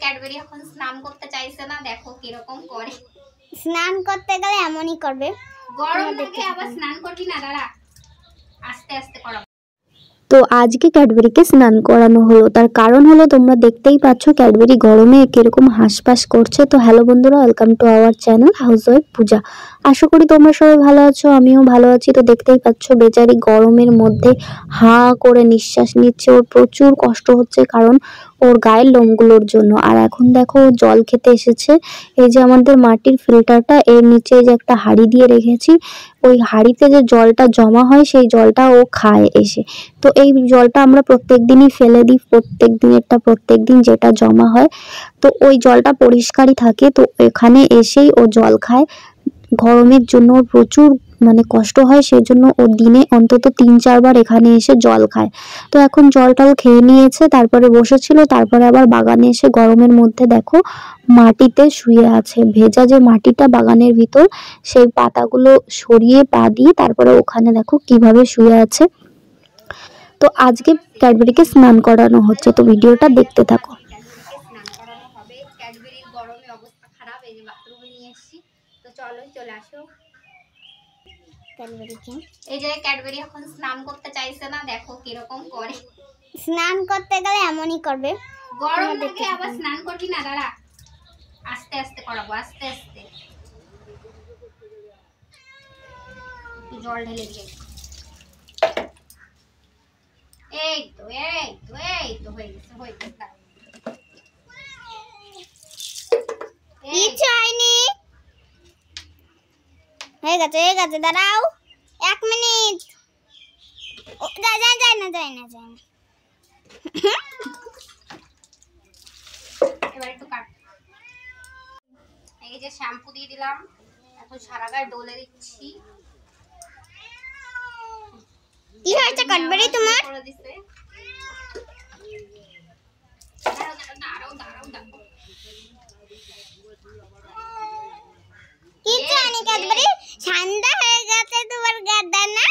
Cadbury এখন স্নান করতে চাইছে না, দেখো কিরকম করে। স্নান করতে গেলে এমনই করবে। গরম দেখে আবার স্নান করবি না, দাঁড়া আস্তে আস্তে করো। তো আজকে ক্যাডবেরিকে স্নান করানো হলো, তার কারণ হলো তোমরা দেখতেই পাচ্ছ ক্যাডবেরি গরমে কিরকম হাঁসফাঁস করছে। তো হ্যালো বন্ধুরা, welcome to our channel housewife Puja. আশা করি তোমরা সবাই ভালো আছো, আমিও ভালো আছি। তো দেখতেই পাচ্ছ বেচারি গরমের মধ্যে হাঁ করে নিঃশ্বাস নিচ্ছে, ওর প্রচুর কষ্ট হচ্ছে কারণ ওর গায়ের লোমগুলোর জন্য। আর এখন দেখো জল খেতে এসেছে। এই যে আমাদের মাটির ফিল্টারটা, এর নিচে যে একটা হাঁড়ি দিয়ে রেখেছি, ওই হাঁড়িতে যে জলটা জমা হয় সেই জলটা ও খায় এসে। তো এই জলটা আমরা প্রত্যেক দিনই ফেলে দিই, প্রত্যেক দিন যেটা জমা হয়। তো ওই জলটা পরিষ্কারই থাকে, তো এখানে এসেই ও জল খায়। গরমের জন্য ওর প্রচুর কষ্ট হয়, সেই জন্য ও দিনে অন্তত 3-4 বার এখানে এসে জল খায়। তো এখন জলটাও খেয়ে নিয়েছে, তারপরে বসেছিল, তারপরে আবার বাগানে এসে গরমের মধ্যে দেখো মাটিতে শুয়ে আছে। ভেজা যে মাটিটা বাগানের ভিতর, সেই পাতাগুলো সরিয়ে পা দিয়ে তারপরে ওখানে দেখো কিভাবে শুয়ে আছে। তো আজকে ক্যাডবেরিকে স্নান করানো হচ্ছে, তো ভিডিওটা দেখতে থাকো। ক্যাডবেরিকে স্নান করানো হবে। ক্যাডবেরির গরমে অবস্থা খারাপ, এই যে বাথরুমে নিয়ে এসেছি। তো চলো চলে আসো। এই যে ক্যাডবেরি এখন স্নান করতে চাইছে না, দেখো কিরকম করে। স্নান করতে গেলে এমনই করবে। গরম দেখে আবার স্নান করবি না, দাঁড়া আস্তে আস্তে করাবো, আস্তে আস্তে। জল ঢেলে দিয়ে এই তো হয়ে গেছে কিছু হয়নি, হয়ে গেছে দাঁড়াও 1 মিনিট। যায় না এবার একটু কাট। এই যে শ্যাম্পু দিয়ে দিলাম, এখন সারা গায়ে ডলে দিচ্ছি। কি হয়েছে ক্যাডবেরি তোমার? কিছু হয়নি ক্যাডবেরি, ঠান্ডা হয়ে গেছে তোমার গাটা না?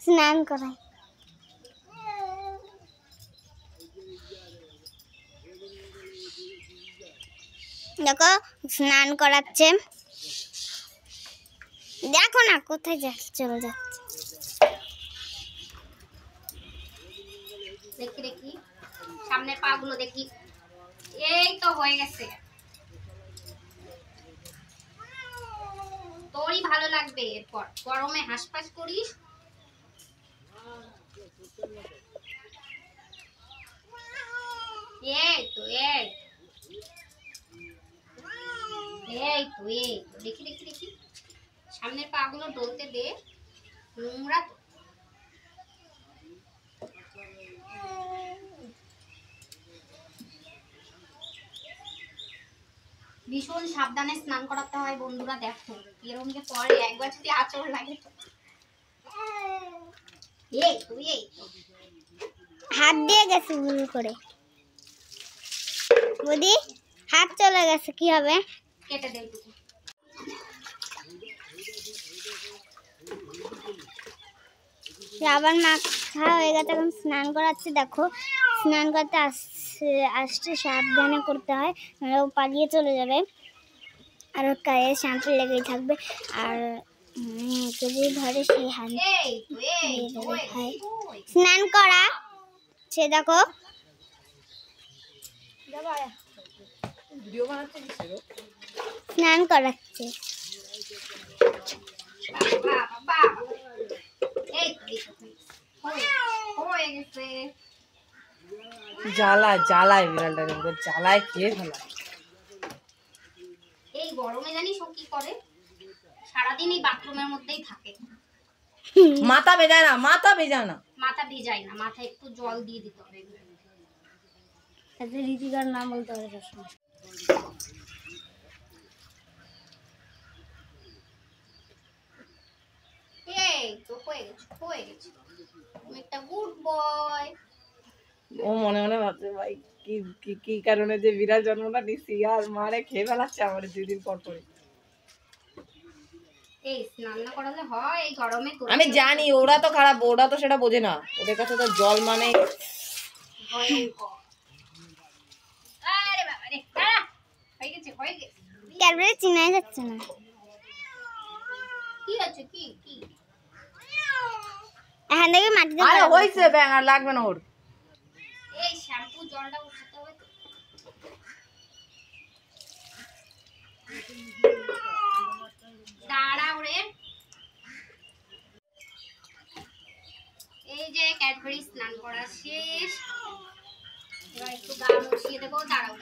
স্নান করাই। দেখো স্নান করাচ্ছে, দেখো না কোথায় চলে যাচ্ছে। দেখি সামনে পা গুলো দেখি। এই তো হয়ে গেছে, তোরই ভালো লাগবে। এরপর গরমে হাঁসফাঁস করিস। এই তো দেখি সামনের পা গুলো ডলতে দে, নোংরা তো। ভীষণ সাবধানে স্নান করাতে হয় বন্ধুরা, দেখো এরকম যে পরে একবার যদি আঁচড় লাগে। হাত দিয়ে গেছে ভুল করে, বুঝি হাত চলে গেছে, কি হবে? কেটে দে। আবার মাখা হয়ে গেছে, এখন স্নান করাচ্ছে। দেখো স্নান করতে আসতে সাবধানে করতে হয়, নাহলে ও পালিয়ে চলে যাবে। আর ওর গায়ে শ্যাম্পু লেগেই থাকবে, আর যদি ধরে সেই হাত স্নান করা সে দেখো স্নান করাচ্ছে। জ্বালায় বিড়ালটাকে, জ্বালায় খেয়ে ফেলা। এই গরমে জানিস ও কি করে, সারাদিন এই বাথরুমের মধ্যেই থাকে। মাথা ভেজায় না, মাথা ভেজায় না, মাথায় একটু জল দিয়ে দিতে হবে। রীতিকার নাম বলতে হবে। এই তো হয়ে গেছে তুমি একটা গুড বয়। ও মনে মনে ভাবছে ভাই কি কারণে যে বিড়াল জন্মটা নিচ্ছি, আর মারে খেয়ে ফেলাচ্ছে আমার 2 দিন পর পরে। এই স্নান না করালে হয় এই গরমে? আমি জানি ওরা তো খারাপ, ওরা তো সেটা বোঝে না, ওদের কাছে তো জল মানে ভয়ঙ্কর। আরে বাবা রে, দাঁড়া, হয়ে গেছে হয়ে গেছে। ক্যাডবেরি চিনাই যাচ্ছে না। কি আছে কি কি? এখান থেকে মাটিতে আরে পড়ে হইছে ব্যাং, আর লাগবে না ওর। এই শ্যাম্পু জলটা উঠাতে হবে তো। দাঁড়াও রে। এই যে ক্যাডবেরি স্নান করা শেষ, এবার একটু গা মুছিয়ে দেবো। দাঁড়াও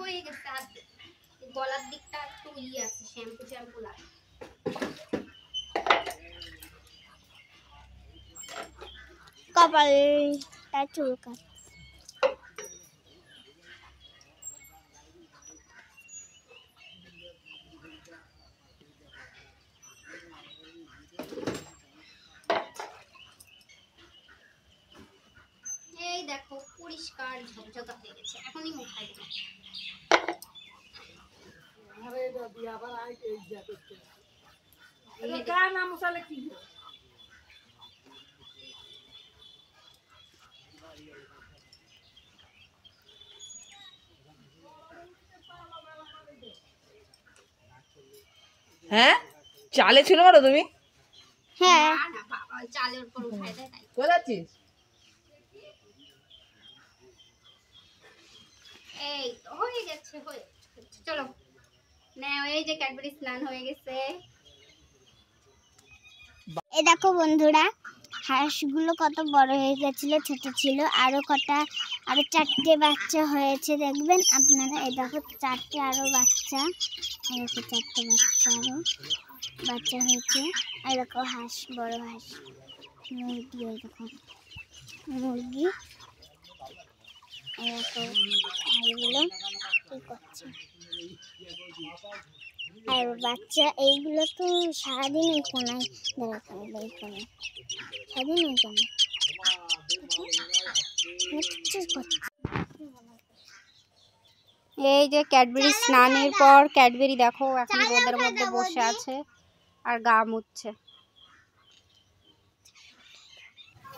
হয়ে গেছে। আর গলার দিকটা একটু আছে, শ্যাম্পু শ্যাম্পু লাগে। কপালটা চুলকা। এই দেখো পরিষ্কার ঝকঝকা হয়ে গেছে, এখনই মুখাই দেবো। হ্যাঁ চালে ছিল বলো তুমি? হ্যাঁ না না বাবা, ওই চালের উপর উঠাই দেয় তাই। কোথায় যাচ্ছিস? এই তো হয়ে গেছে হয়ে গেছে। চলো নাও, এই যে ক্যাডবেরি স্নান হয়ে গেছে। এই দেখো বন্ধুরা, হাঁসগুলো কত বড় হয়ে গেছিল, ছোট ছিল। আরো 4টে বাচ্চা হয়েছে দেখবেন আপনারা। এই দেখো 4টে আরো বাচ্চা, এই দেখো 4টে বাচ্চা আরো বাচ্চা হয়েছে। এই দেখো হাঁস, বড় হাঁস, মুরগি, এই দেখো মুরগি। এই দেখো এইগুলো কি করছে, আর বাচ্চা এইগুলো তো সারাদিন এই কোনায় দাঁড়া থাকবে, এই কোনায় সারাদিন এই কোনায় এই যে ক্যাডবেরি স্নানের পর ক্যাডবেরি দেখো এখন রোদের মধ্যে বসে আছে আর গা মুছছে।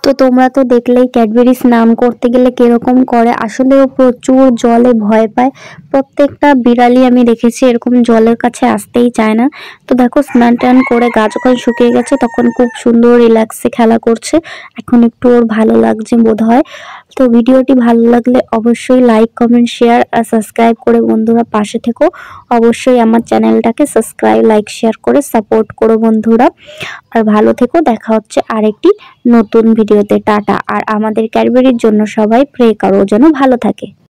তো তোমরা তো দেখলেই ক্যাডবেরি স্নান করতে গেলে কিরকম করে। আসলে ও প্রচুর জলে ভয় পায়। প্রত্যেকটা বিড়ালই আমি দেখেছি এরকম জলের কাছে আসতেই চায় না। তো দেখো স্নান টান করে গা যখন শুকিয়ে গেছে তখন খুব সুন্দর রিল্যাক্সে খেলা করছে। এখন একটু ওর ভালো লাগছে বোধহয়। তো ভিডিওটি ভালো লাগলে অবশ্যই লাইক, কমেন্ট, শেয়ার আর সাবস্ক্রাইব করে বন্ধুরা পাশে থেকো। অবশ্যই আমার চ্যানেলটাকে সাবস্ক্রাইব, লাইক, শেয়ার করে সাপোর্ট করো বন্ধুরা। আর ভালো থেকো, দেখা হচ্ছে আরেকটি নতুন ভিডিওতে। টাটা। আর আমাদের ক্যাডবেরির জন্য সবাই প্রে করো যেন ভালো থাকে।